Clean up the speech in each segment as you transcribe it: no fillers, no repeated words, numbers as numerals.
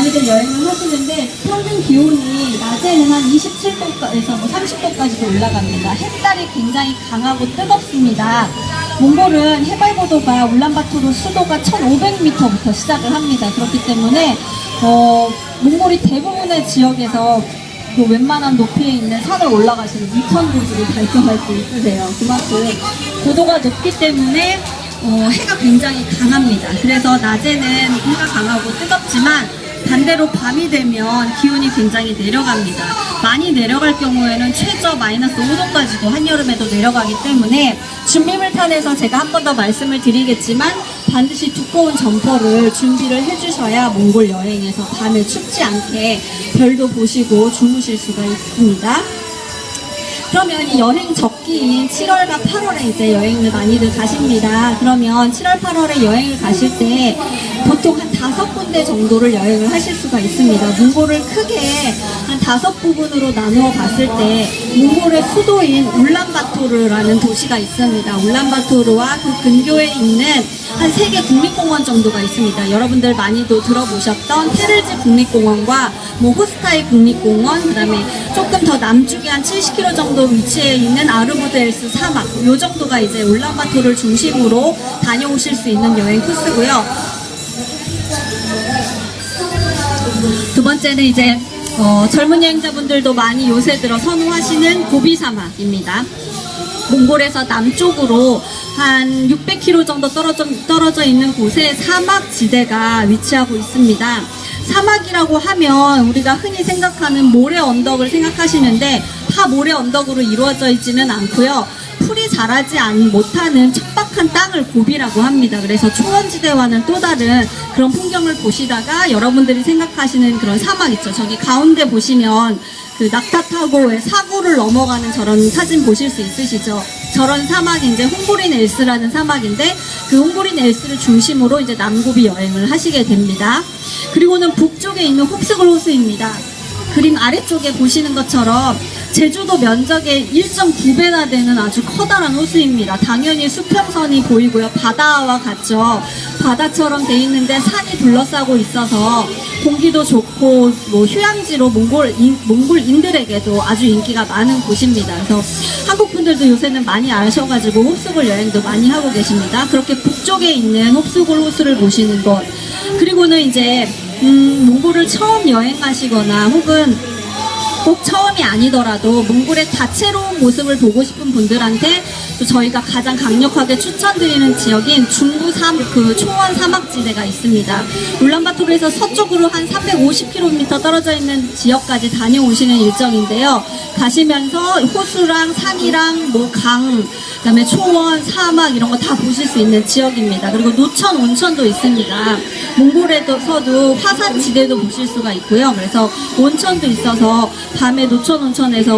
많이들 여행을 하시는데 평균 기온이 낮에는 한 27도에서 30도까지도 올라갑니다. 햇살이 굉장히 강하고 뜨겁습니다. 몽골은 해발고도가 울란바토르 수도가 1500m부터 시작을 합니다. 그렇기 때문에 몽골이 대부분의 지역에서 그 웬만한 높이에 있는 산을 올라가시는 2000고지를 달성할 수 있으세요. 그만큼 고도가 높기 때문에 해가 굉장히 강합니다. 그래서 낮에는 해가 강하고 뜨겁지만 반대로 밤이 되면 기온이 굉장히 내려갑니다. 많이 내려갈 경우에는 최저 마이너스 5도까지도 한여름에도 내려가기 때문에 준비물탄에서 제가 한 번 더 말씀을 드리겠지만 반드시 두꺼운 점퍼를 준비를 해주셔야 몽골 여행에서 밤에 춥지 않게 별도 보시고 주무실 수가 있습니다. 그러면 이 여행 적기인 7월과 8월에 이제 여행을 많이들 가십니다. 그러면 7월, 8월에 여행을 가실 때 보통 한 5군데 정도를 여행을 하실 수가 있습니다. 몽골을 크게 한 5부분으로 나누어 봤을 때 몽골의 수도인 울란바토르라는 도시가 있습니다. 울란바토르와 그 근교에 있는 한 3개 국립공원 정도가 있습니다. 여러분들 많이도 들어보셨던 테르지 국립공원과 호스타이 국립공원, 그 다음에 조금 더 남쪽에 한 70km 정도 위치해 있는 아르부드엘스 사막, 요 정도가 이제 울란바토르를 중심으로 다녀오실 수 있는 여행 코스고요. 두 번째는 이제 젊은 여행자분들도 많이 요새 들어 선호하시는 고비 사막입니다. 몽골에서 남쪽으로 한 600km 정도 떨어져 있는 곳에 사막 지대가 위치하고 있습니다. 사막이라고 하면 우리가 흔히 생각하는 모래 언덕을 생각하시는데 다 모래 언덕으로 이루어져 있지는 않고요. 풀이 자라지 못하는 척박한 땅을 고비라고 합니다. 그래서 초원지대와는 또 다른 그런 풍경을 보시다가 여러분들이 생각하시는 그런 사막 있죠. 저기 가운데 보시면 그 낙타 타고 사구를 넘어가는 저런 사진 보실 수 있으시죠? 저런 사막이 이제 홍보린 엘스라는 사막인데 그 홍보린 엘스를 중심으로 이제 남고비 여행을 하시게 됩니다. 그리고는 북쪽에 있는 홉스글 호수입니다. 그림 아래쪽에 보시는 것처럼 제주도 면적의 1.9배나 되는 아주 커다란 호수입니다. 당연히 수평선이 보이고요. 바다와 같죠. 바다처럼 돼 있는데 산이 둘러싸고 있어서 공기도 좋고 휴양지로 몽골인들에게도 아주 인기가 많은 곳입니다. 그래서 한국 분들도 요새는 많이 아셔가지고 홉스골 여행도 많이 하고 계십니다. 그렇게 북쪽에 있는 홉스골 호수를 보시는 것, 그리고는 이제 몽골을 처음 여행하시거나 혹은 꼭 처음이 아니더라도 몽골의 다채로운 모습을 보고 싶은 분들한테 또 저희가 가장 강력하게 추천드리는 지역인 중부 초원 사막지대가 있습니다. 울란바토르에서 서쪽으로 한 350km 떨어져 있는 지역까지 다녀오시는 일정인데요. 가시면서 호수랑 산이랑 강, 그다음에 초원, 사막 이런 거 다 보실 수 있는 지역입니다. 그리고 노천 온천도 있습니다. 몽골에서도 화산 지대도 보실 수가 있고요. 그래서 온천도 있어서 밤에 노천 온천에서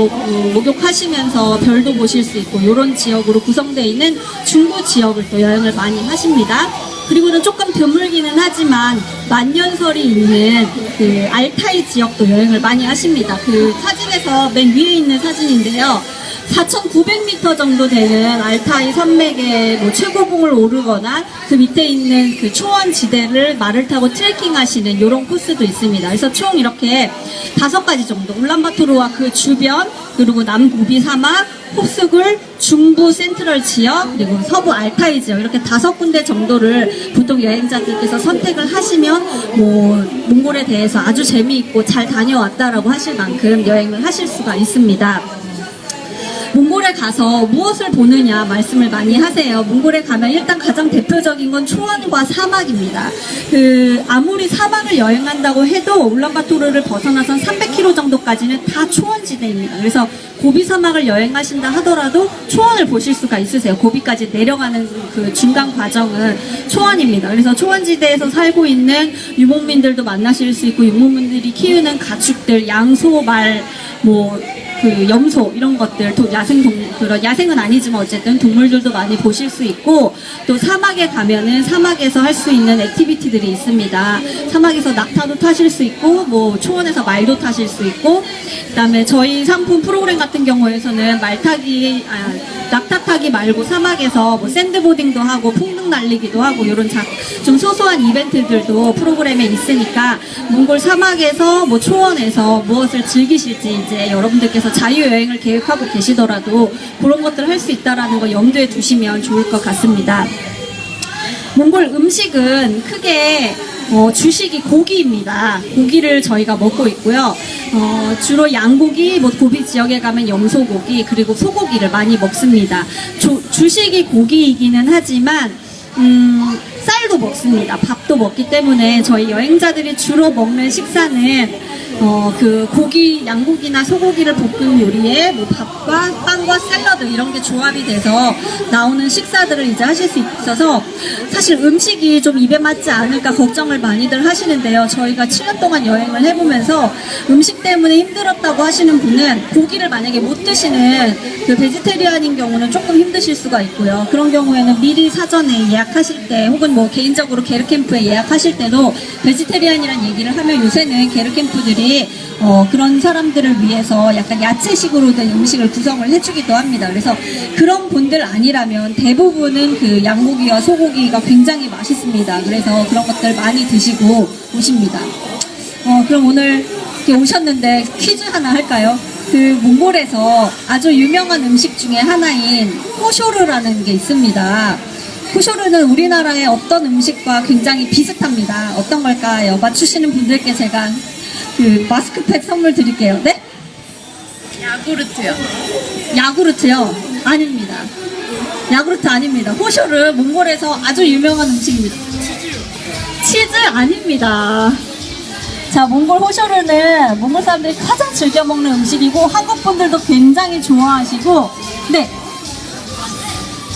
목욕하시면서 별도 보실 수 있고 이런 지역으로 구성되어 있는 중부 지역을 또 여행을 많이 하십니다. 그리고는 조금 드물기는 하지만 만년설이 있는 그 알타이 지역도 여행을 많이 하십니다. 그 사진에서 맨 위에 있는 사진인데요. 4,900m 정도 되는 알타이 산맥의 최고봉을 오르거나 그 밑에 있는 그 초원 지대를 말을 타고 트레킹 하시는 이런 코스도 있습니다. 그래서 총 이렇게 5가지 정도, 울란바토르와 그 주변, 그리고 남고비 사막, 홉스굴, 중부 센트럴 지역, 그리고 서부 알타이 지역, 이렇게 5군데 정도를 보통 여행자들께서 선택을 하시면 몽골에 대해서 아주 재미있고 잘 다녀왔다라고 하실 만큼 여행을 하실 수가 있습니다. 몽골에 가서 무엇을 보느냐 말씀을 많이 하세요. 몽골에 가면 일단 가장 대표적인 건 초원과 사막입니다. 아무리 사막을 여행한다고 해도 울란바토르를 벗어나서 300km 정도까지는 다 초원지대입니다. 그래서 고비 사막을 여행하신다 하더라도 초원을 보실 수가 있으세요. 고비까지 내려가는 그 중간 과정은 초원입니다. 그래서 초원지대에서 살고 있는 유목민들도 만나실 수 있고, 유목민들이 키우는 가축들, 양, 소, 말, 그 염소 이런 것들, 그런 야생은 아니지만 어쨌든 동물들도 많이 보실 수 있고, 또 사막에 가면은 사막에서 할 수 있는 액티비티들이 있습니다. 사막에서 낙타도 타실 수 있고, 뭐 초원에서 말도 타실 수 있고, 그다음에 저희 상품 프로그램 같은 경우에서는 낙타 타기 말고 사막에서 뭐 샌드보딩도 하고 풍등 날리기도 하고 이런 좀 소소한 이벤트들도 프로그램에 있으니까 몽골 사막에서 뭐 초원에서 무엇을 즐기실지 이제 여러분들께서 자유여행을 계획하고 계시더라도 그런 것들을 할 수 있다라는 거 염두에 두시면 좋을 것 같습니다. 몽골 음식은 크게 주식이 고기입니다. 고기를 저희가 먹고 있고요. 주로 양고기, 뭐 고비 지역에 가면 염소고기, 그리고 소고기를 많이 먹습니다. 주식이 고기이기는 하지만 쌀도 먹습니다. 밥도 먹기 때문에 저희 여행자들이 주로 먹는 식사는 그 고기, 양고기나 소고기를 볶은 요리에 뭐 밥과 빵과 샐러드 이런 게 조합이 돼서 나오는 식사들을 이제 하실 수 있어서 사실 음식이 좀 입에 맞지 않을까 걱정을 많이들 하시는데요. 저희가 7년 동안 여행을 해보면서 음식 때문에 힘들었다고 하시는 분은 고기를 만약에 못 드시는 그 베지테리안인 경우는 조금 힘드실 수가 있고요. 그런 경우에는 미리 사전에 예약하실 때 혹은 뭐 개인적으로 게르캠프에 예약하실 때도 베지테리안이란 얘기를 하면 요새는 게르캠프들이 그런 사람들을 위해서 약간 야채식으로 된 음식을 구성을 해주기도 합니다. 그래서 그런 분들 아니라면 대부분은 그 양고기와 소고기가 굉장히 맛있습니다. 그래서 그런 것들 많이 드시고 오십니다. 그럼 오늘 이렇게 오셨는데 퀴즈 하나 할까요? 그 몽골에서 아주 유명한 음식 중에 하나인 호쇼르라는 게 있습니다. 호쇼르는 우리나라의 어떤 음식과 굉장히 비슷합니다. 어떤 걸까요? 맞추시는 분들께 제가 그 마스크팩 선물 드릴게요. 네? 야구르트요. 야구르트요? 아닙니다. 야구르트 아닙니다. 호쇼르 몽골에서 아주 유명한 음식입니다. 치즈 아닙니다. 자, 몽골 호쇼르는 몽골 사람들이 가장 즐겨 먹는 음식이고 한국 분들도 굉장히 좋아하시고, 네,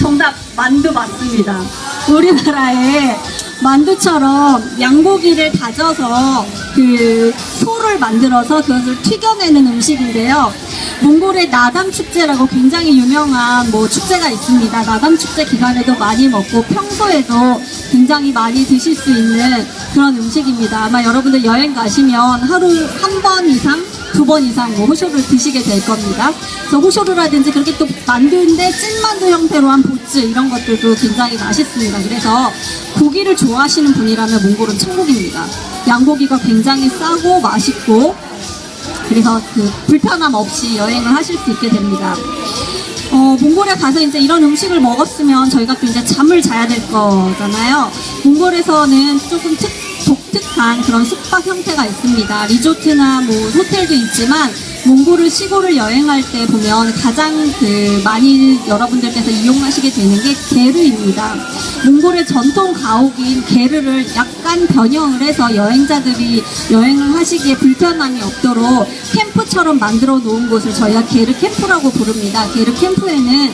정답 만두 맞습니다. 우리나라에 만두처럼 양고기를 다져서 그 소를 만들어서 그것을 튀겨내는 음식인데요. 몽골의 나담 축제라고 굉장히 유명한 뭐 축제가 있습니다. 나담 축제 기간에도 많이 먹고 평소에도 굉장히 많이 드실 수 있는 그런 음식입니다. 아마 여러분들 여행 가시면 하루 한 번 이상, 2번 이상 뭐 호쇼를 드시게 될 겁니다. 그래서 호쇼르라든지 그렇게 또 만두인데 찐만두 형태로 한 보츠 이런 것들도 굉장히 맛있습니다. 그래서 고기를 좋아하시는 분이라면 몽골은 천국입니다. 양고기가 굉장히 싸고 맛있고 그래서 그 불편함 없이 여행을 하실 수 있게 됩니다. 몽골에 가서 이제 이런 음식을 먹었으면 저희가 또 이제 잠을 자야 될 거잖아요. 몽골에서는 조금 독특한 그런 숙박 형태가 있습니다. 리조트나 뭐 호텔도 있지만 몽골을 시골을 여행할 때 보면 가장 많이 여러분들께서 이용하시게 되는 게 게르입니다. 몽골의 전통 가옥인 게르를 약간 변형을 해서 여행자들이 여행을 하시기에 불편함이 없도록 캠프처럼 만들어 놓은 곳을 저희가 게르 캠프라고 부릅니다. 게르 캠프에는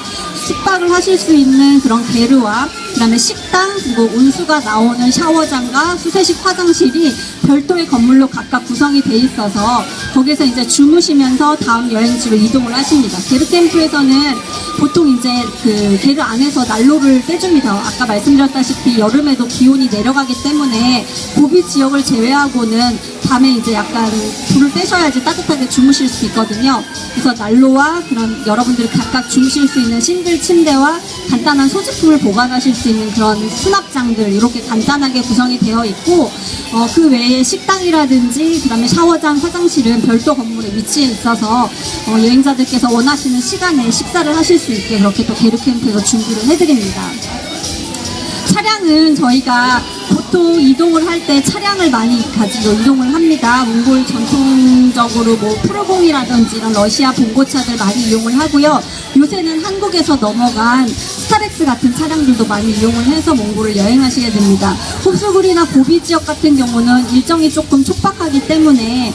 숙박을 하실 수 있는 그런 게르와 그다음에 식당 그리고 온수가 나오는 샤워장과 수세식 화장실이 별도의 건물로 각각 구성이 돼 있어서 거기서 이제 주무시면서 다음 여행지로 이동을 하십니다. 게르 캠프에서는 보통 이제 그 게르 안에서 난로를 떼줍니다. 아까 말씀드렸다시피 여름에도 기온이 내려가기 때문에 고비 지역을 제외하고는 밤에 이제 약간 불을 떼셔야지 따뜻하게 주무실 수 있거든요. 그래서 난로와 그런 여러분들이 각각 주무실 수 있는 싱글 침대와 간단한 소지품을 보관하실 수 있는 그런 수납장들 이렇게 간단하게 구성이 되어 있고 그 외에 식당이라든지 그다음에 샤워장, 화장실은 별도 건물에 위치해 있어서 여행자들께서 원하시는 시간에 식사를 하실 수 있게 그렇게 또 게르 캠프에서 준비를 해드립니다. 차량은 저희가 보통 이동을 할 때 차량을 많이 가지고 이동을 합니다. 몽골 전통적으로 뭐 프로공이라든지 이런 러시아 봉고차들 많이 이용을 하고요. 요새는 한국에서 넘어간 스타렉스 같은 차량들도 많이 이용을 해서 몽골을 여행하시게 됩니다. 홉스굴이나 고비 지역 같은 경우는 일정이 조금 촉박하기 때문에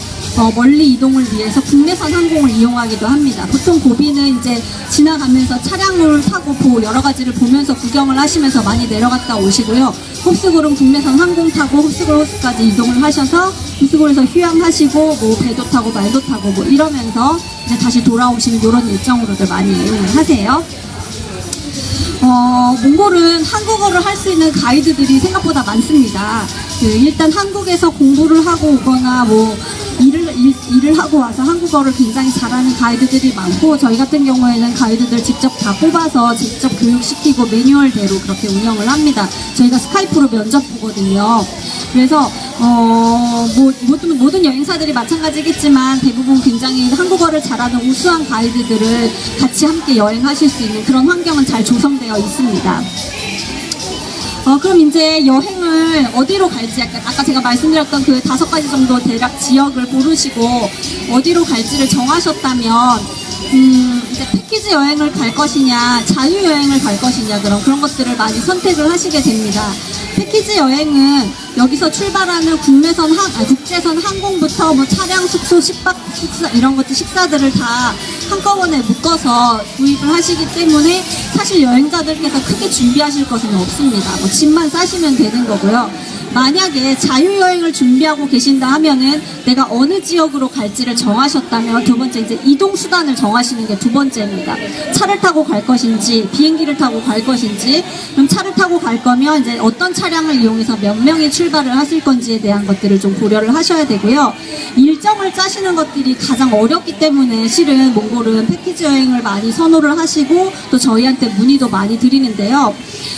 멀리 이동을 위해서 국내선 항공을 이용하기도 합니다. 보통 고비는 이제 지나가면서 차량을 타고 여러 가지를 보면서 구경을 하시면서 많이 내려갔다 오시고요. 홉스굴은 국내선 항공 타고 홉스굴 호수까지 이동을 하셔서 흡수골에서 휴양하시고 뭐 배도 타고 말도 타고 뭐 이러면서 이제 다시 돌아오시는 이런 일정으로들 많이 이용을 하세요. 몽골은 한국어를 할 수 있는 가이드들이 생각보다 많습니다. 일단 한국에서 공부를 하고 오거나 뭐 일을 하고 와서 한국어를 굉장히 잘하는 가이드들이 많고, 저희 같은 경우에는 가이드들 직접 다 뽑아서 직접 교육시키고 매뉴얼대로 그렇게 운영을 합니다. 저희가 스카이프로 면접 보거든요. 그래서 모든 여행사들이 마찬가지겠지만 대부분 굉장히 한국어를 잘하는 우수한 가이드들을 같이 함께 여행하실 수 있는 그런 환경은 잘 조성되어 있습니다. 그럼 이제 여행을 어디로 갈지, 아까 제가 말씀드렸던 그 5가지 정도 대략 지역을 고르시고 어디로 갈지를 정하셨다면, 이제 패키지 여행을 갈 것이냐, 자유 여행을 갈 것이냐, 그런 것들을 많이 선택을 하시게 됩니다. 패키지 여행은 여기서 출발하는 국제선 항공부터 뭐 차량, 숙소, 식사 이런 것들 식사들을 다 한꺼번에 묶어서 구입을 하시기 때문에 사실 여행자들께서 크게 준비하실 것은 없습니다. 뭐 짐만 싸시면 되는 거고요. 만약에 자유여행을 준비하고 계신다 하면은 내가 어느 지역으로 갈지를 정하셨다면 두 번째 이제 이동 수단을 정하시는 게 두 번째입니다. 차를 타고 갈 것인지 비행기를 타고 갈 것인지, 그럼 차를 타고 갈 거면 이제 어떤 차량을 이용해서 몇 명이 출발을 하실 건지에 대한 것들을 좀 고려를 하셔야 되고요. 일정을 짜시는 것들이 가장 어렵기 때문에 실은 몽골은 패키지 여행을 많이 선호를 하시고 또 저희한테 문의도 많이 드리는데요.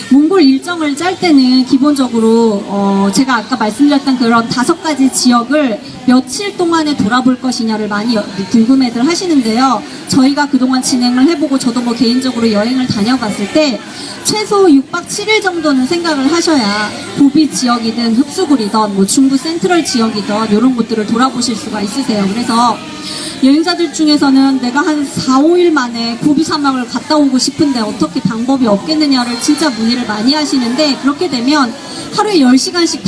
몽골 일정을 짤 때는 기본적으로 제가 아까 말씀드렸던 그런 5가지 지역을 며칠 동안에 돌아볼 것이냐를 많이 궁금해들 하시는데요. 저희가 그동안 진행을 해보고 저도 뭐 개인적으로 여행을 다녀봤을 때 최소 6박 7일 정도는 생각을 하셔야 고비 지역이든 흡수굴이든 뭐 중부 센트럴 지역이든 이런 곳들을 돌아보실 수가 있으세요. 그래서 여행자들 중에서는 내가 한 4, 5일 만에 고비 사막을 갔다 오고 싶은데 어떻게 방법이 없겠느냐를 진짜 문의를 많이 하시는데, 그렇게 되면 하루에 10시간씩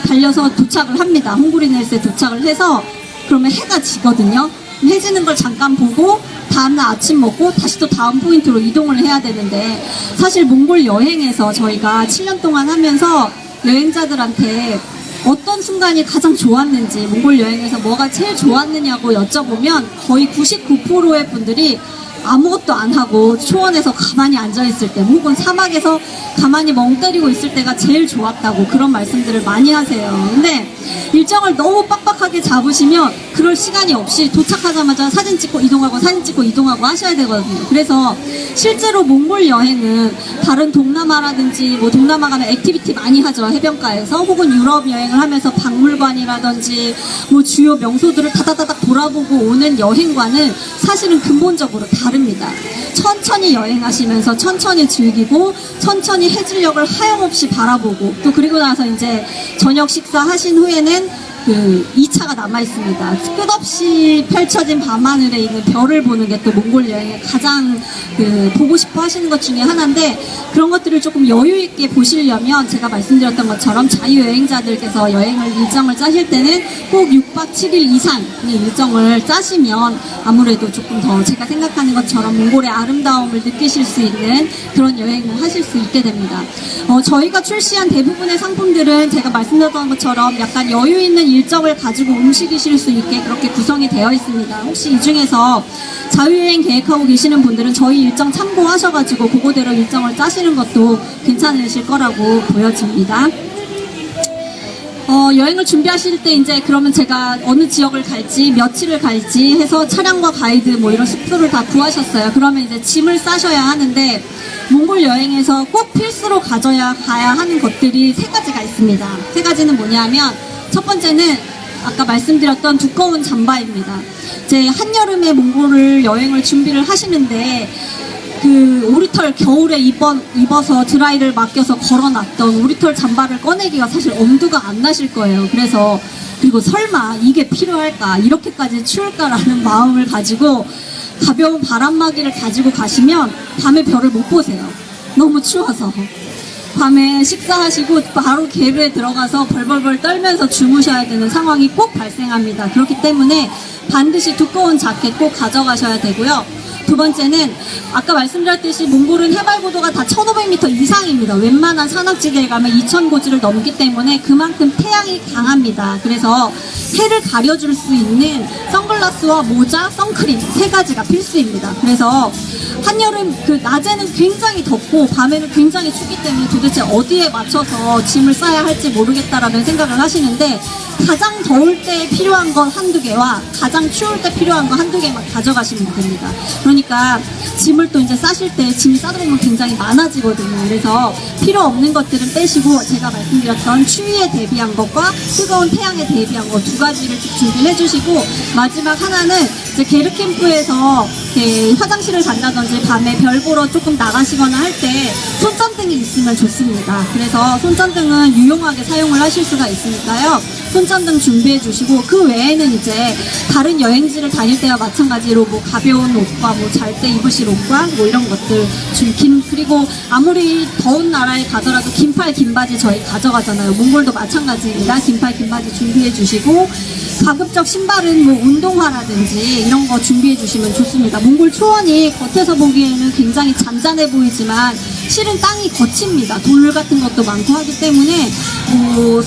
달려서 도착을 합니다. 헝구리넬스에 도착을 해서 그러면 해가 지거든요. 해 지는 걸 잠깐 보고 다음날 아침 먹고 다시 또 다음 포인트로 이동을 해야 되는데, 사실 몽골 여행에서 저희가 7년 동안 하면서 여행자들한테 어떤 순간이 가장 좋았는지, 몽골 여행에서 뭐가 제일 좋았느냐고 여쭤보면 거의 99%의 분들이 아무것도 안 하고 초원에서 가만히 앉아있을 때, 혹은 사막에서 가만히 멍 때리고 있을 때가 제일 좋았다고 그런 말씀들을 많이 하세요. 근데 일정을 너무 빡빡하게 잡으시면 그럴 시간이 없이 도착하자마자 사진 찍고 이동하고 사진 찍고 이동하고 하셔야 되거든요. 그래서 실제로 몽골 여행은 다른 동남아라든지 뭐 동남아 가면 액티비티 많이 하죠. 해변가에서. 혹은 유럽 여행을 하면서 박물관이라든지 뭐 주요 명소들을 다다다닥 돌아보고 오는 여행과는 사실은 근본적으로 다릅니다. 천천히 여행하시면서 천천히 즐기고 천천히 해질녘을 하염없이 바라보고, 또 그리고 나서 이제 저녁 식사하신 후에는 그 2차가 남아있습니다. 끝없이 펼쳐진 밤하늘에 있는 별을 보는 게 또 몽골 여행의 가장 보고 싶어 하시는 것 중에 하나인데, 그런 것들을 조금 여유있게 보시려면 제가 말씀드렸던 것처럼 자유여행자들께서 일정을 짜실 때는 꼭 6박 7일 이상의 일정을 짜시면 아무래도 조금 더 제가 생각하는 것처럼 몽골의 아름다움을 느끼실 수 있는 그런 여행을 하실 수 있게 됩니다. 저희가 출시한 대부분의 상품들은 제가 말씀드렸던 것처럼 약간 여유있는 일정을 가지고 움직이실 수 있게 그렇게 구성이 되어 있습니다. 혹시 이 중에서 자유여행 계획하고 계시는 분들은 저희 일정 참고하셔가지고 그거대로 일정을 짜시는 것도 괜찮으실 거라고 보여집니다. 여행을 준비하실 때 이제 그러면 제가 어느 지역을 갈지 며칠을 갈지 해서 차량과 가이드 뭐 이런 숙소를 다 구하셨어요. 그러면 이제 짐을 싸셔야 하는데, 몽골 여행에서 꼭 필수로 가야 하는 것들이 3가지가 있습니다. 3가지는 뭐냐면, 첫 번째는 아까 말씀드렸던 두꺼운 잠바입니다. 이제 한여름에 몽골을 여행을 준비를 하시는데 그 오리털 겨울에 입어서 드라이를 맡겨서 걸어놨던 오리털 잠바를 꺼내기가 사실 엄두가 안 나실 거예요. 그리고 설마 이게 필요할까, 이렇게까지 추울까라는 마음을 가지고 가벼운 바람막이를 가지고 가시면 밤에 별을 못 보세요. 너무 추워서. 밤에 식사하시고 바로 게르에 들어가서 벌벌벌 떨면서 주무셔야 되는 상황이 꼭 발생합니다. 그렇기 때문에 반드시 두꺼운 자켓 꼭 가져가셔야 되고요. 두 번째는 아까 말씀드렸듯이 몽골은 해발 고도가 다 1500m 이상입니다. 웬만한 산악지대에 가면 2000고지를 넘기 때문에 그만큼 태양이 강합니다. 그래서 해를 가려줄 수 있는 선글라스와 모자, 선크림 세 가지가 필수입니다. 그래서 한여름 그 낮에는 굉장히 덥고 밤에는 굉장히 춥기 때문에 도대체 어디에 맞춰서 짐을 싸야 할지 모르겠다라는 생각을 하시는데 가장 더울 때 필요한 건 한두 개와 가장 추울 때 필요한 건 한두 개만 가져가시면 됩니다. 그러니까 짐을 또 이제 싸실 때 짐이 싸다 보면 굉장히 많아지거든요. 그래서 필요 없는 것들은 빼시고 제가 말씀드렸던 추위에 대비한 것과 뜨거운 태양에 대비한 것 두 가지를 쭉 준비해 주시고 마지막 하나는 이제 게르 캠프에서 화장실을 간다든지 밤에 별 보러 조금 나가시거나 할 때 손전등이 있으면 좋습니다. 그래서 손전등은 유용하게 사용을 하실 수가 있으니까요. 손전등 준비해 주시고 그 외에는 이제 다른 여행지를 다닐 때와 마찬가지로 뭐 가벼운 옷과 뭐 잘 때 입으실 옷과 뭐 이런 것들 그리고 아무리 더운 나라에 가더라도 긴팔 긴바지 저희 가져가잖아요. 몽골도 마찬가지입니다. 긴팔 긴바지 준비해 주시고 가급적 신발은 뭐 운동화라든지 이런 거 준비해 주시면 좋습니다. 몽골 초원이 겉에서 보기에는 굉장히 잔잔해 보이지만 실은 땅이 거칩니다. 돌 같은 것도 많고 하기 때문에 뭐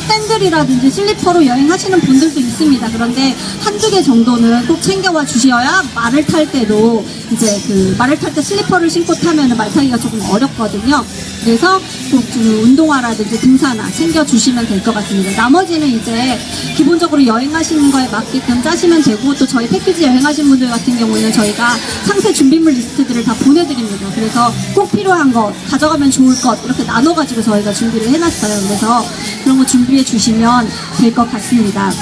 샌들이라든지 슬리퍼로 여행하시는 분들도 있습니다. 그런데 한두 개 정도는 꼭 챙겨와 주셔야 말을 탈 때도 이제 그 말을 탈 때 슬리퍼를 신고 타면 말 타기가 조금 어렵거든요. 그래서 꼭 운동화라든지 등산화 챙겨주시면 될 것 같습니다. 나머지는 이제 기본적으로 여행하시는 거에 맞게끔 짜시면 되고 또 저희 패키지 여행하신 분들 같은 경우에는 저희가 상세 준비물 리스트들을 다 보내드립니다. 그래서 꼭 필요한 것, 가져가면 좋을 것 이렇게 나눠가지고 저희가 준비를 해놨어요. 그래서 그런 거 준비해 주시면 될 것 같습니다.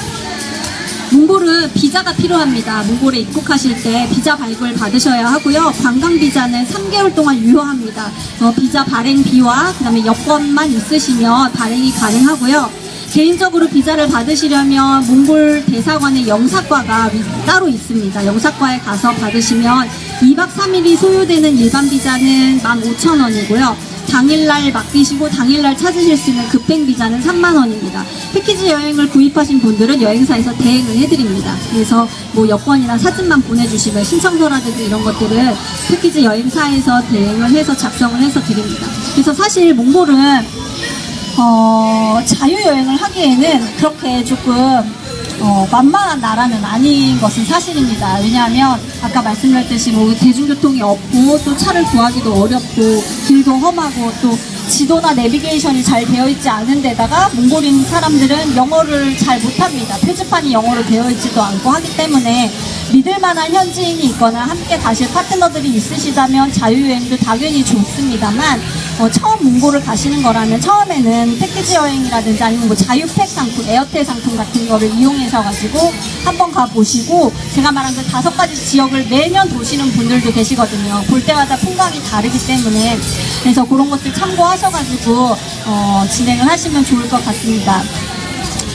몽골은 비자가 필요합니다. 몽골에 입국하실 때 비자 발급을 받으셔야 하고요. 관광 비자는 3개월 동안 유효합니다. 비자 발행비와 그다음에 여권만 있으시면 발행이 가능하고요. 개인적으로 비자를 받으시려면 몽골 대사관의 영사과가 따로 있습니다. 영사과에 가서 받으시면 2박 3일이 소요되는 일반 비자는 15,000원이고요. 당일날 맡기시고 당일날 찾으실 수 있는 급행 비자는 30,000원입니다. 패키지 여행을 구입하신 분들은 여행사에서 대행을 해드립니다. 그래서 뭐 여권이나 사진만 보내주시면 신청서라든지 이런 것들은 패키지 여행사에서 대행을 해서 작성을 해서 드립니다. 그래서 사실 몽골은 자유여행을 하기에는 그렇게 조금 만만한 나라는 아닌 것은 사실입니다. 왜냐하면 아까 말씀드렸듯이 뭐 대중교통이 없고 또 차를 구하기도 어렵고 길도 험하고 또 지도나 내비게이션이 잘 되어 있지 않은 데다가 몽골인 사람들은 영어를 잘 못합니다. 표지판이 영어로 되어 있지도 않고 하기 때문에 믿을 만한 현지인이 있거나 함께 가실 파트너들이 있으시다면 자유여행도 당연히 좋습니다만 처음 몽골을 가시는 거라면 처음에는 패키지 여행이라든지 아니면 뭐 자유팩 상품, 에어텔 상품 같은 거를 이용하셔가지고 한번 가보시고 제가 말한 그 5가지 지역을 매년 도시는 분들도 계시거든요. 볼 때마다 풍광이 다르기 때문에 그래서 그런 것들 참고하셔가지고 진행을 하시면 좋을 것 같습니다.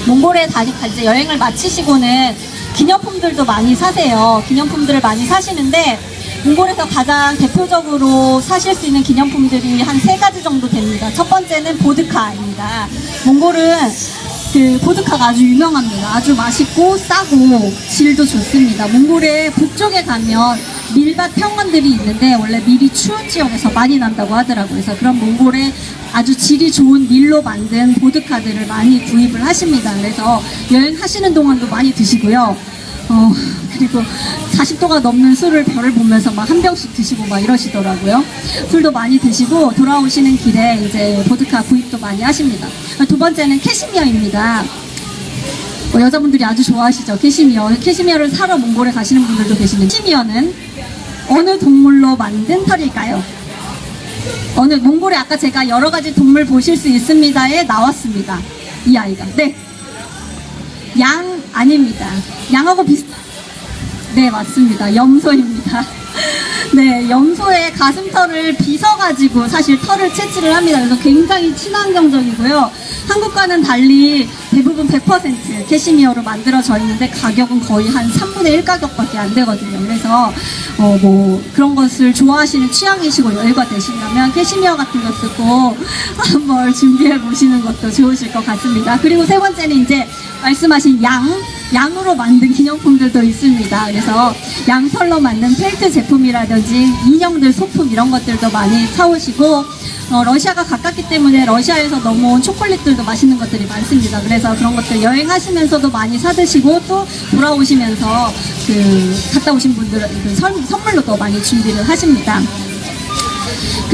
몽골에 이제 여행을 마치시고는 기념품들도 많이 사세요. 기념품들을 많이 사시는데 몽골에서 가장 대표적으로 사실 수 있는 기념품들이 한 3가지 정도 됩니다. 첫 번째는 보드카입니다. 몽골은 그 보드카가 아주 유명합니다. 아주 맛있고 싸고 질도 좋습니다. 몽골의 북쪽에 가면 밀밭 평원들이 있는데 원래 밀이 추운 지역에서 많이 난다고 하더라고요. 그래서 그런 몽골의 아주 질이 좋은 밀로 만든 보드카들을 많이 구입을 하십니다. 그래서 여행하시는 동안도 많이 드시고요. 그리고 40도가 넘는 술을 별을 보면서 막 한 병씩 드시고 막 이러시더라고요. 술도 많이 드시고 돌아오시는 길에 이제 보드카 구입도 많이 하십니다. 두 번째는 캐시미어입니다. 여자분들이 아주 좋아하시죠. 캐시미어를 사러 몽골에 가시는 분들도 계시는데 캐시미어는 어느 동물로 만든 털일까요? 몽골에 아까 제가 여러 가지 동물 보실 수 있습니다에 나왔습니다. 이 아이가. 네. 양 아닙니다. 양하고 네, 맞습니다. 염소입니다. 네, 염소의 가슴털을 빗어가지고 사실 털을 채취를 합니다. 그래서 굉장히 친환경적이고요. 한국과는 달리 대부분 100% 캐시미어로 만들어져 있는데 가격은 거의 한 3분의 1 가격밖에 안 되거든요. 그래서 뭐 그런 것을 좋아하시는 취향이시고 여유가 되신다면 캐시미어 같은 것도 꼭 한번 준비해 보시는 것도 좋으실 것 같습니다. 그리고 세 번째는 이제 말씀하신 양 양으로 만든 기념품들도 있습니다. 그래서 양털로 만든 펠트 제품이라든지 인형들 소품 이런 것들도 많이 사오시고, 러시아가 가깝기 때문에 러시아에서 넘어온 초콜릿들도 맛있는 것들이 많습니다. 그래서 그런 것들 여행하시면서도 많이 사드시고, 또 돌아오시면서 갔다 오신 분들은 선물로 또 많이 준비를 하십니다.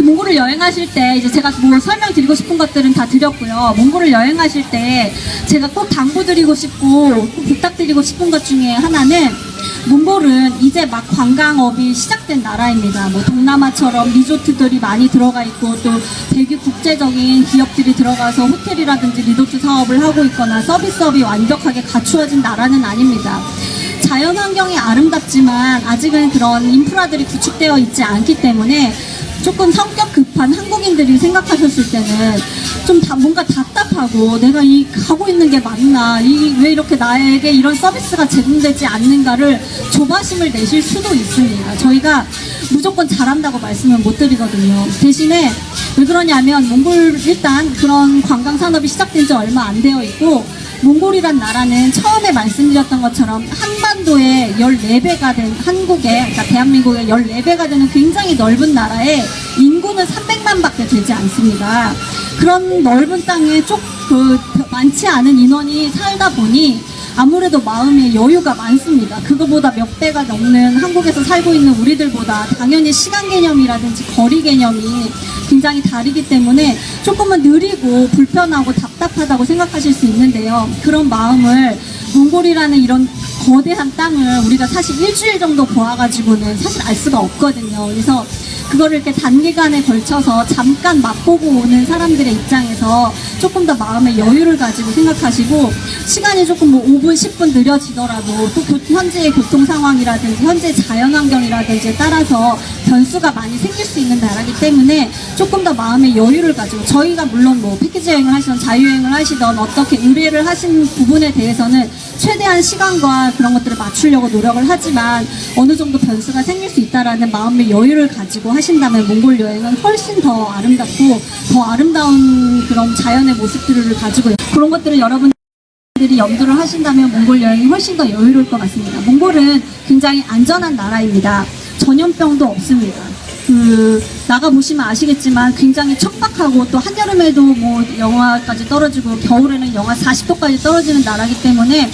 몽골을 여행하실 때 이제 제가 뭐 설명드리고 싶은 것들은 다 드렸고요. 몽골을 여행하실 때 제가 꼭 당부드리고 싶고 꼭 부탁드리고 싶은 것 중에 하나는, 몽골은 이제 막 관광업이 시작된 나라입니다. 뭐 동남아처럼 리조트들이 많이 들어가 있고, 또 되게 국제적인 기업들이 들어가서 호텔이라든지 리조트 사업을 하고 있거나 서비스업이 완벽하게 갖추어진 나라는 아닙니다. 자연 환경이 아름답지만 아직은 그런 인프라들이 구축되어 있지 않기 때문에 조금 성격 급한 한국인들이 생각하셨을 때는 좀 뭔가 답답하고, 내가 가고 있는 게 맞나, 왜 이렇게 나에게 이런 서비스가 제공되지 않는가를 조바심을 내실 수도 있습니다. 저희가 무조건 잘한다고 말씀을 못 드리거든요. 대신에 왜 그러냐면, 몽골 일단 그런 관광 산업이 시작된 지 얼마 안 되어 있고, 몽골이란 나라는 처음에 말씀드렸던 것처럼 한반도의 14배가 된 한국의, 그러니까 대한민국의 14배가 되는 굉장히 넓은 나라에 인구는 300만 밖에 되지 않습니다. 그런 넓은 땅에 많지 않은 인원이 살다 보니 아무래도 마음에 여유가 많습니다. 그거보다 몇 배가 넘는 한국에서 살고 있는 우리들보다 당연히 시간 개념이라든지 거리 개념이 굉장히 다르기 때문에 조금은 느리고 불편하고 답답하다고 생각하실 수 있는데요. 그런 마음을 몽골이라는 이런 거대한 땅을 우리가 사실 일주일 정도 보아가지고는 사실 알 수가 없거든요. 그래서 그거를 이렇게 단기간에 걸쳐서 잠깐 맛보고 오는 사람들의 입장에서 조금 더 마음의 여유를 가지고 생각하시고, 시간이 조금 뭐 5분, 10분 느려지더라도 또 현재의 교통 상황이라든지 현재 자연 환경이라든지에 따라서 변수가 많이 생길 수 있는 나라이기 때문에 조금 더 마음의 여유를 가지고, 저희가 물론 뭐 패키지 여행을 하시던 자유여행을 하시던 어떻게 의뢰를 하신 부분에 대해서는 최대한 시간과 그런 것들을 맞추려고 노력을 하지만, 어느 정도 변수가 생길 수 있다라는 마음의 여유를 가지고 하신다면 몽골 여행은 훨씬 더 아름답고 더 아름다운 그런 자연의 모습들을 가지고, 그런 것들을 여러분들이 염두를 하신다면 몽골 여행이 훨씬 더 여유로울 것 같습니다. 몽골은 굉장히 안전한 나라입니다. 전염병도 없습니다. 나가보시면 아시겠지만 굉장히 척박하고, 또 한여름에도 뭐 영하까지 떨어지고 겨울에는 영하 40도까지 떨어지는 나라이기 때문에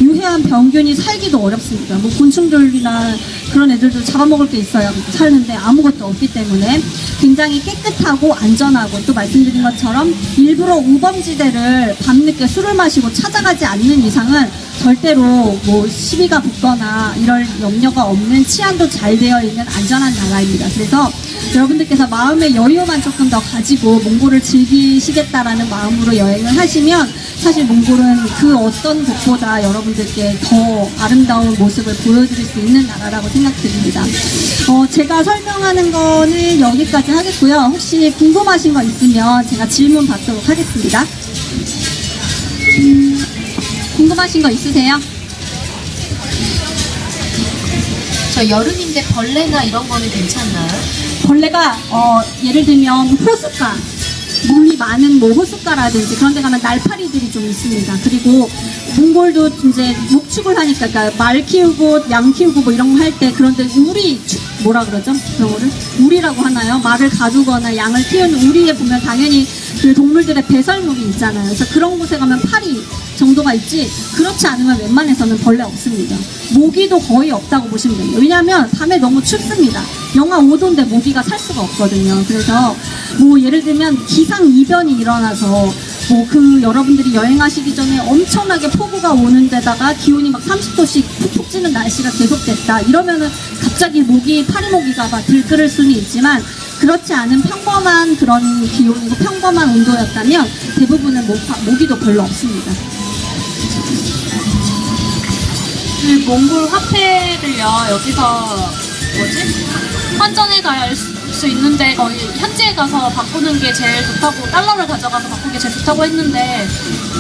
유해한 병균이 살기도 어렵습니다. 뭐 곤충들이나 그런 애들도 잡아먹을 게 있어야 사는데 아무것도 없기 때문에 굉장히 깨끗하고 안전하고, 또 말씀드린 것처럼 일부러 우범지대를 밤늦게 술을 마시고 찾아가지 않는 이상은 절대로 뭐 시비가 붙거나 이럴 염려가 없는, 치안도 잘 되어 있는 안전한 나라입니다. 그래서 여러분들께서 마음의 여유만 조금 더 가지고 몽골을 즐기시겠다라는 마음으로 여행을 하시면, 사실 몽골은 그 어떤 곳보다 여러분들께 더 아름다운 모습을 보여드릴 수 있는 나라라고 생각드립니다. 제가 설명하는 거는 여기까지 하겠고요. 혹시 궁금하신 거 있으면 제가 질문 받도록 하겠습니다. 궁금하신 거 있으세요? 저 여름인데 벌레나 이런 거는 괜찮나요? 벌레가 예를 들면 호숫가, 물이 많은 뭐 호숫가라든지 그런 데 가면 날파리들이 좀 있습니다. 그리고 몽골도 이제 목축을 하니까, 그러니까 말 키우고 양 키우고 뭐 이런 거 할 때, 그런데 우리 뭐라 그러죠? 그런 거를 우리라고 하나요? 말을 가두거나 양을 키우는 우리에 보면 당연히 그 동물들의 배설물이 있잖아요. 그래서 그런 곳에 가면 파리 정도가 있지, 그렇지 않으면 웬만해서는 벌레 없습니다. 모기도 거의 없다고 보시면 됩니다. 왜냐하면 밤에 너무 춥습니다. 영하 5도인데 모기가 살 수가 없거든요. 그래서 뭐 예를 들면 기상이변이 일어나서 여러분들이 여행하시기 전에 엄청나게 폭우가 오는 데다가 기온이 막 30도씩 푹푹 찌는 날씨가 계속됐다, 이러면은 갑자기 파리모기가 막 들끓을 수는 있지만, 그렇지 않은 평범한 그런 기온이고 평범한 온도였다면 대부분은 모기도 별로 없습니다. 그 몽골 화폐를요, 여기서 환전해 갈 수 있는데 거의 현지에 가서 바꾸는 게 제일 좋다고, 달러를 가져가서 바꾸는 게 제일 좋다고 했는데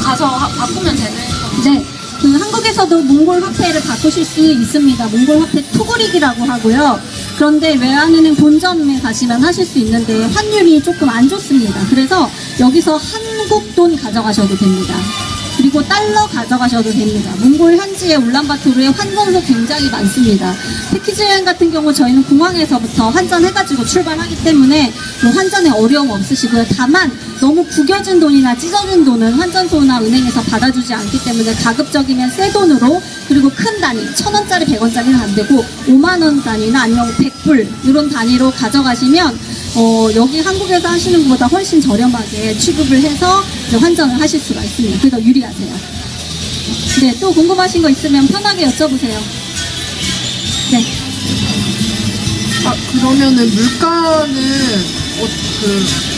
가서 바꾸면 되는 건가요? 네, 한국에서도 몽골 화폐를 바꾸실 수 있습니다. 몽골 화폐 투그릭이라고 하고요. 그런데 외환은행 본점에 가시면 하실 수 있는데 환율이 조금 안 좋습니다. 그래서 여기서 한국 돈 가져가셔도 됩니다. 그리고 달러 가져가셔도 됩니다. 몽골 현지의 울란바토르에 환전소 굉장히 많습니다. 패키지 여행 같은 경우 저희는 공항에서부터 환전해가지고 출발하기 때문에 뭐 환전에 어려움 없으시고요. 다만 너무 구겨진 돈이나 찢어진 돈은 환전소나 은행에서 받아주지 않기 때문에 가급적이면 새 돈으로, 그리고 큰 단위 1,000원짜리 100원짜리는 안 되고 5만원 단위나 아니면 100불 이런 단위로 가져가시면 여기 한국에서 하시는 것보다 훨씬 저렴하게 취급을 해서 이제 환전을 하실 수가 있습니다. 그게 더 유리하세요. 네, 또 궁금하신 거 있으면 편하게 여쭤보세요. 네. 그러면은 물가는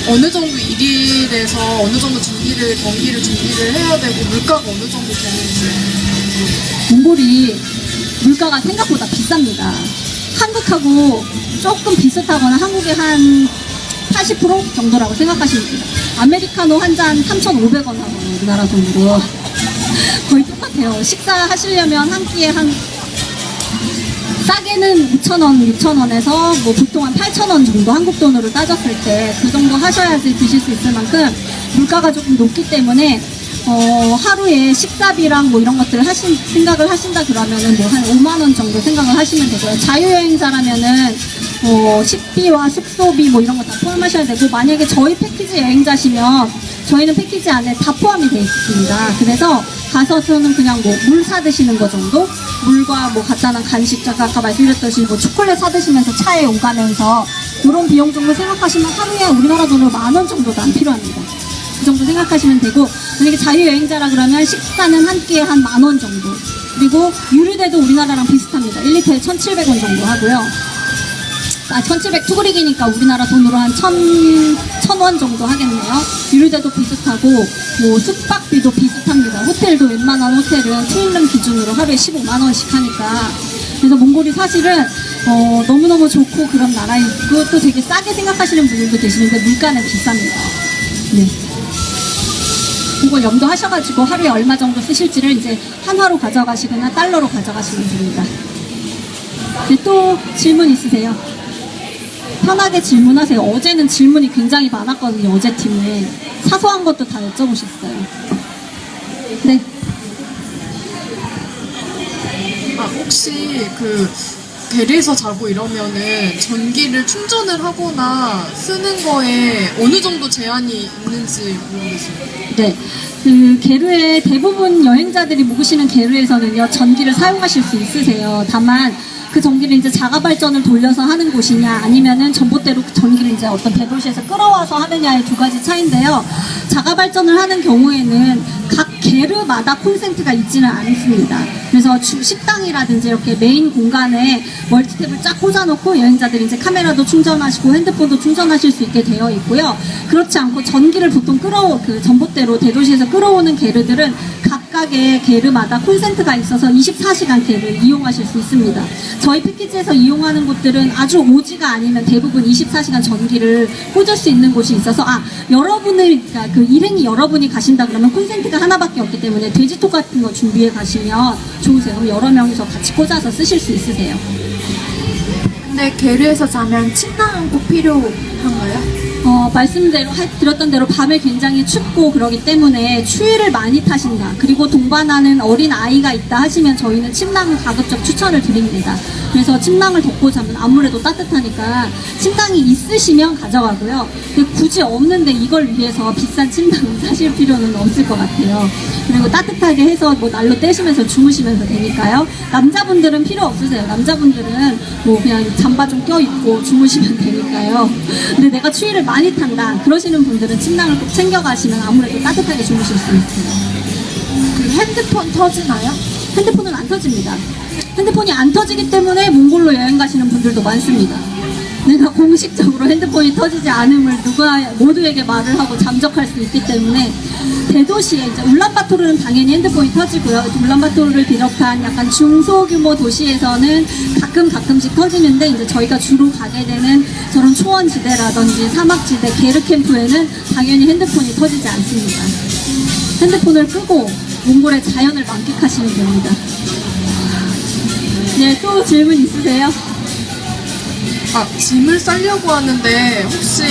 어느 정도 일일에서 어느 정도 경기를 준비를 해야 되고 물가가 어느 정도 되는지. 몽골이 물가가 생각보다 비쌉니다. 한국하고 조금 비슷하거나 한국의 한 80% 정도라고 생각하시면 돼요. 아메리카노 한 잔 3,500원 하거든요. 우리나라 돈으로. 거의 똑같아요. 식사하시려면 한 끼에 싸게는 5,000원, 6,000원에서 뭐 보통 한 8,000원 정도 한국 돈으로 따졌을 때 그 정도 하셔야지 드실 수 있을 만큼 물가가 조금 높기 때문에 하루에 식사비랑 뭐 이런 것들을 생각을 하신다 그러면은 뭐 한 5만원 정도 생각을 하시면 되고요. 자유여행자라면은 식비와 숙소비 뭐 이런 거 다 포함하셔야 되고, 만약에 저희 패키지 여행자시면 저희는 패키지 안에 다 포함이 되어 있습니다. 그래서 가서서는 그냥 뭐 물 사 드시는 거 정도? 물과 뭐 간단한 간식, 아까 말씀드렸듯이 뭐 초콜릿 사 드시면서 차에 오가면서 이런 비용 정도 생각하시면 하루에 우리나라 돈으로 10,000원 정도도 안 필요합니다. 그 정도 생각하시면 되고, 만약에 자유여행자라 그러면 식사는 한 끼에 한 10,000원 정도. 그리고 유류대도 우리나라랑 비슷합니다. 1리터에 1,700원 정도 하고요. 1,700 투그릭이니까 우리나라 돈으로 한 1,000원 정도 하겠네요. 유류대도 비슷하고, 뭐 숙박비도 비슷합니다. 호텔도 웬만한 호텔은 트윈룸 기준으로 하루에 15만원씩 하니까. 그래서 몽골이 사실은 너무너무 좋고 그런 나라이고, 또 되게 싸게 생각하시는 분들도 계시는데 물가는 비쌉니다. 네. 그걸 염두하셔가지고 하루에 얼마 정도 쓰실지를 이제 한화로 가져가시거나 달러로 가져가시면 됩니다. 네, 또 질문 있으세요? 편하게 질문하세요. 어제는 질문이 굉장히 많았거든요. 어제 팀에 사소한 것도 다 여쭤보셨어요. 네. 혹시 게르에서 자고 이러면은 전기를 충전을 하거나 쓰는 거에 어느 정도 제한이 있는지 모르겠어요. 네. 게르에 대부분 여행자들이 묵으시는 게르에서는요, 전기를 사용하실 수 있으세요. 다만 그 전기를 이제 자가발전을 돌려서 하는 곳이냐, 아니면은 전봇대로 그 전기를 이제 어떤 대도시에서 끌어와서 하느냐의 두 가지 차이인데요. 자가발전을 하는 경우에는 각 게르마다 콘센트가 있지는 않습니다. 그래서 식당이라든지 이렇게 메인 공간에 멀티탭을 쫙 꽂아놓고 여행자들이 이제 카메라도 충전하시고 핸드폰도 충전하실 수 있게 되어 있고요. 그렇지 않고 전기를 보통 전봇대로 대도시에서 끌어오는 게르들은 각각의 게르마다 콘센트가 있어서 24시간 게르 이용하실 수 있습니다. 저희 패키지에서 이용하는 곳들은 아주 오지가 아니면 대부분 24시간 전기를 꽂을 수 있는 곳이 있어서, 그러니까 일행이 여러분이 가신다 그러면 콘센트가 하나밖에 없기 때문에 돼지톡 같은 거 준비해 가시면 좋으세요. 그럼 여러 명이서 같이 꽂아서 쓰실 수 있으세요. 근데 게르에서 자면 침낭은 꼭 필요한가요? 말씀드렸던 대로 밤에 굉장히 춥고 그러기 때문에 추위를 많이 타신다, 그리고 동반하는 어린 아이가 있다 하시면 저희는 침낭을 가급적 추천을 드립니다. 그래서 침낭을 덮고 자면 아무래도 따뜻하니까 침낭이 있으시면 가져가고요. 근데 굳이 없는데 이걸 위해서 비싼 침낭을 사실 필요는 없을 것 같아요. 그리고 따뜻하게 해서 뭐 난로 떼시면서 주무시면서 되니까요. 남자분들은 필요 없으세요. 남자분들은 뭐 그냥 잠바 좀 껴입고 주무시면 되니까요. 근데 내가 추위를 많이 탄다 그러시는 분들은 침낭을 꼭 챙겨가시면 아무래도 따뜻하게 주무실 수 있어요. 핸드폰 터지나요? 핸드폰은 안 터집니다. 핸드폰이 안 터지기 때문에 몽골로 여행 가시는 분들도 많습니다. 내가 공식적으로 핸드폰이 터지지 않음을 모두에게 말을 하고 잠적할 수 있기 때문에, 대도시에 이제 울란바토르는 당연히 핸드폰이 터지고요. 울란바토르를 비롯한 약간 중소규모 도시에서는 가끔씩 터지는데, 이제 저희가 주로 가게 되는 저런 초원지대라든지 사막지대, 게르캠프에는 당연히 핸드폰이 터지지 않습니다. 핸드폰을 끄고 몽골의 자연을 만끽하시면 됩니다. 네, 또 질문 있으세요? 짐을 싸려고 하는데 혹시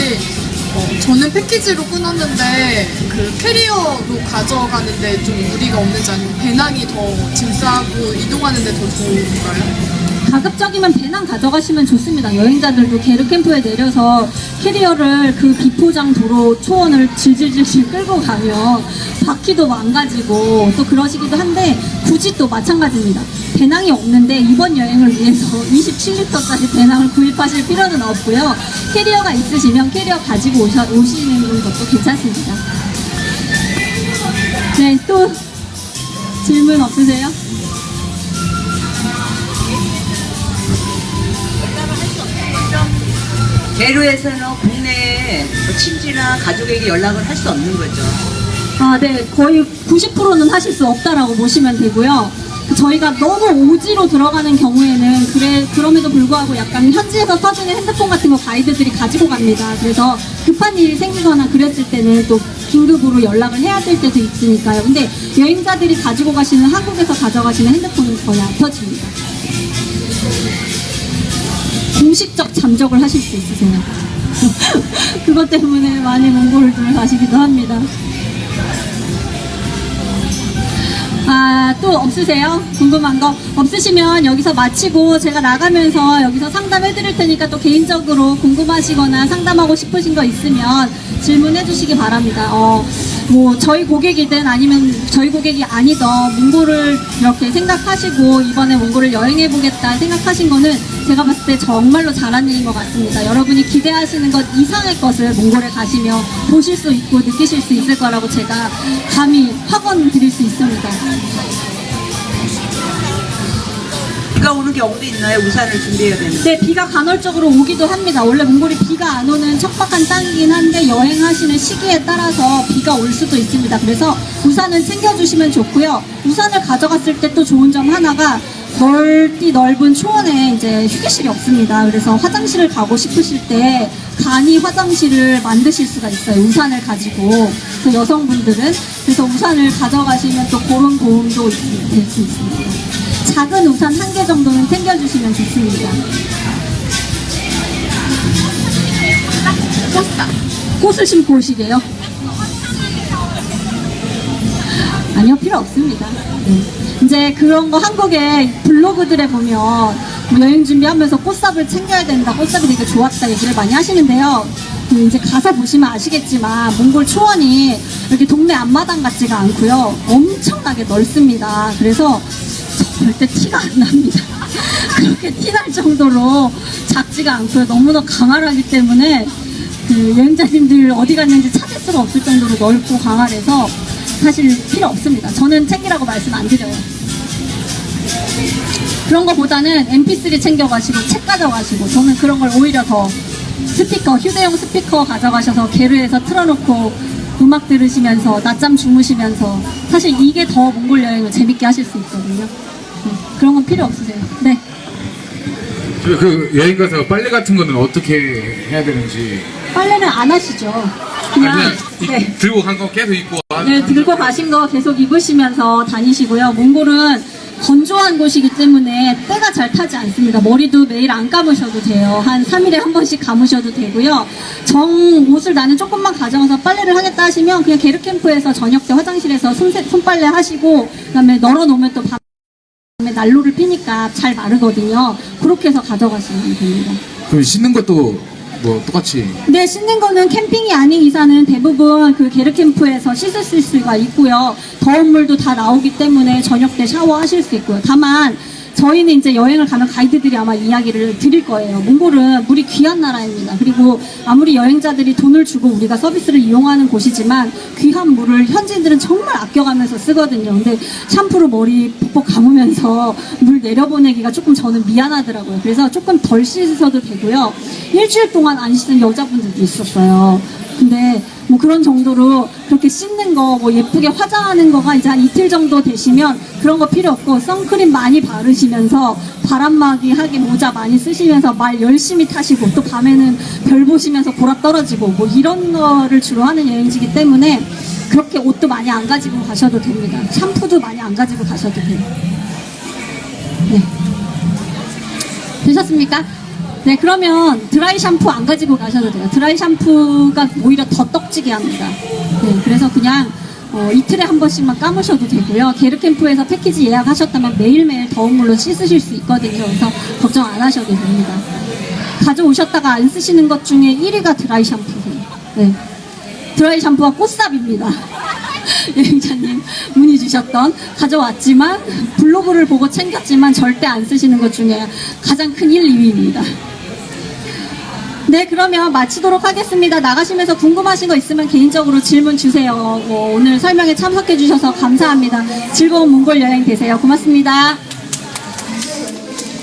저는 패키지로 끊었는데 그 캐리어로 가져가는데 좀 무리가 없는지 아니면 배낭이 더 짐 싸고 이동하는데 더 좋은가요? 가급적이면 배낭 가져가시면 좋습니다. 여행자들도 게르캠프에 내려서 캐리어를 그 비포장 도로 초원을 질질질질 끌고 가면 바퀴도 망가지고 또 그러시기도 한데 굳이 또 마찬가지입니다. 배낭이 없는데 이번 여행을 위해서 27리터짜리 배낭을 구입하실 필요는 없고요. 캐리어가 있으시면 캐리어 가지고 오시는 것도 괜찮습니다. 네, 또 질문 없으세요? 게르에서는 국내에 뭐 친지나 가족에게 연락을 할 수 없는 거죠. 아, 네. 거의 90%는 하실 수 없다라고 보시면 되고요. 저희가 너무 오지로 들어가는 경우에는 그럼에도 불구하고 약간 현지에서 써주는 핸드폰 같은 거 가이드들이 가지고 갑니다. 그래서 급한 일이 생기거나 그랬을 때는 또 긴급으로 연락을 해야 될 때도 있으니까요. 근데 여행자들이 가지고 가시는 한국에서 가져가시는 핸드폰은 거의 안 터집니다. 공식적 잠적을 하실 수 있으세요. 그것 때문에 많이 몽골을 가시기도 합니다. 아, 또 없으세요? 궁금한 거? 없으시면 여기서 마치고 제가 나가면서 여기서 상담해 드릴 테니까 또 개인적으로 궁금하시거나 상담하고 싶으신 거 있으면 질문해 주시기 바랍니다. 뭐 저희 고객이든 아니면 저희 고객이 아니든 몽골을 이렇게 생각하시고 이번에 몽골을 여행해 보겠다 생각하신 거는 제가 봤을 때 정말로 잘한 일인 것 같습니다. 여러분이 기대하시는 것 이상의 것을 몽골에 가시면 보실 수 있고 느끼실 수 있을 거라고 제가 감히 확언 드릴 수 있습니다. 비가 오는 경우도 있나요? 우산을 준비해야 되는데. 네, 비가 간헐적으로 오기도 합니다. 원래 몽골이 비가 안 오는 척박한 땅이긴 한데 여행하시는 시기에 따라서 비가 올 수도 있습니다. 그래서 우산은 챙겨주시면 좋고요. 우산을 가져갔을 때 또 좋은 점 하나가 넓은 초원에 이제 휴게실이 없습니다. 그래서 화장실을 가고 싶으실 때 간이 화장실을 만드실 수가 있어요. 우산을 가지고. 그래서 여성분들은 그래서 우산을 가져가시면 또 그런 도움도 될 수 있습니다. 작은 우산 1개 정도는 챙겨주시면 좋습니다. 꽃을 심고 오시게요? 아니요, 필요 없습니다. 네. 이제 그런 거 한국의 블로그들에 보면 뭐 여행 준비하면서 꽃삽을 챙겨야 된다, 꽃삽이 되게 좋았다 얘기를 많이 하시는데요. 이제 가서 보시면 아시겠지만 몽골 초원이 이렇게 동네 앞마당 같지가 않고요. 엄청나게 넓습니다. 그래서 절대 티가 안 납니다. 그렇게 티날 정도로 작지가 않고요. 너무나 광활하기 때문에 그 여행자님들 어디 갔는지 찾을 수가 없을 정도로 넓고 광활해서 사실 필요 없습니다. 저는 챙기라고 말씀 안 드려요. 그런 거보다는 mp3 챙겨가시고 책 가져가시고 저는 그런 걸 오히려 더 스피커, 휴대용 스피커 가져가셔서 게르에서 틀어놓고 음악 들으시면서 낮잠 주무시면서 사실 이게 더 몽골 여행을 재밌게 하실 수 있거든요. 그런 건 필요 없으세요. 네. 그 여행 가서 빨래 같은 거는 어떻게 해야 되는지. 빨래는 안 하시죠. 그냥 네. 들고 간 거 계속 입고. 네, 들고 가신 거 계속 입으시면서 다니시고요. 몽골은 건조한 곳이기 때문에 때가 잘 타지 않습니다. 머리도 매일 안 감으셔도 돼요. 한 3일에 한 번씩 감으셔도 되고요. 옷을 나는 조금만 가져가서 빨래를 하겠다 하시면 그냥 게르캠프에서 저녁 때 화장실에서 손빨래 하시고 그다음에 널어놓으면 또 밤에 난로를 피니까 잘 마르거든요. 그렇게 해서 가져가시면 됩니다. 그럼 씻는 것도 뭐 똑같이. 네, 씻는 거는 캠핑이 아닌 이상은 대부분 그 게르캠프에서 씻을 수가 있고요. 더운 물도 다 나오기 때문에 저녁 때 샤워하실 수 있고요. 다만 저희는 이제 여행을 가면 가이드들이 아마 이야기를 드릴 거예요. 몽골은 물이 귀한 나라입니다. 그리고 아무리 여행자들이 돈을 주고 우리가 서비스를 이용하는 곳이지만 귀한 물을 현지인들은 정말 아껴가면서 쓰거든요. 근데 샴푸로 머리 푹푹 감으면서 물 내려보내기가 조금 저는 미안하더라고요. 그래서 조금 덜 씻으셔도 되고요. 일주일 동안 안 씻은 여자분들도 있었어요. 근데 뭐 그런 정도로 그렇게 씻는 거, 뭐 예쁘게 화장하는 거가 이제 한 이틀 정도 되시면 그런 거 필요 없고 선크림 많이 바르시면서 바람막이 하게 모자 많이 쓰시면서 말 열심히 타시고 또 밤에는 별 보시면서 보라 떨어지고 뭐 이런 거를 주로 하는 여행지이기 때문에 그렇게 옷도 많이 안 가지고 가셔도 됩니다. 샴푸도 많이 안 가지고 가셔도 돼요. 네. 되셨습니까? 네, 그러면 드라이 샴푸 안 가지고 가셔도 돼요. 드라이 샴푸가 오히려 더 떡지게 합니다. 네, 그래서 그냥 이틀에 한 번씩만 감으셔도 되고요. 게르캠프에서 패키지 예약하셨다면 매일매일 더운 물로 씻으실 수 있거든요. 그래서 걱정 안 하셔도 됩니다. 가져오셨다가 안 쓰시는 것 중에 1위가 드라이 샴푸세요. 네. 드라이 샴푸와 꽃삽입니다. 여행자님 문의 주셨던 가져왔지만 블로그를 보고 챙겼지만 절대 안 쓰시는 것 중에 가장 큰 1, 2위입니다. 네, 그러면 마치도록 하겠습니다. 나가시면서 궁금하신 거 있으면 개인적으로 질문 주세요. 오늘 설명에 참석해 주셔서 감사합니다. 즐거운 몽골 여행 되세요. 고맙습니다.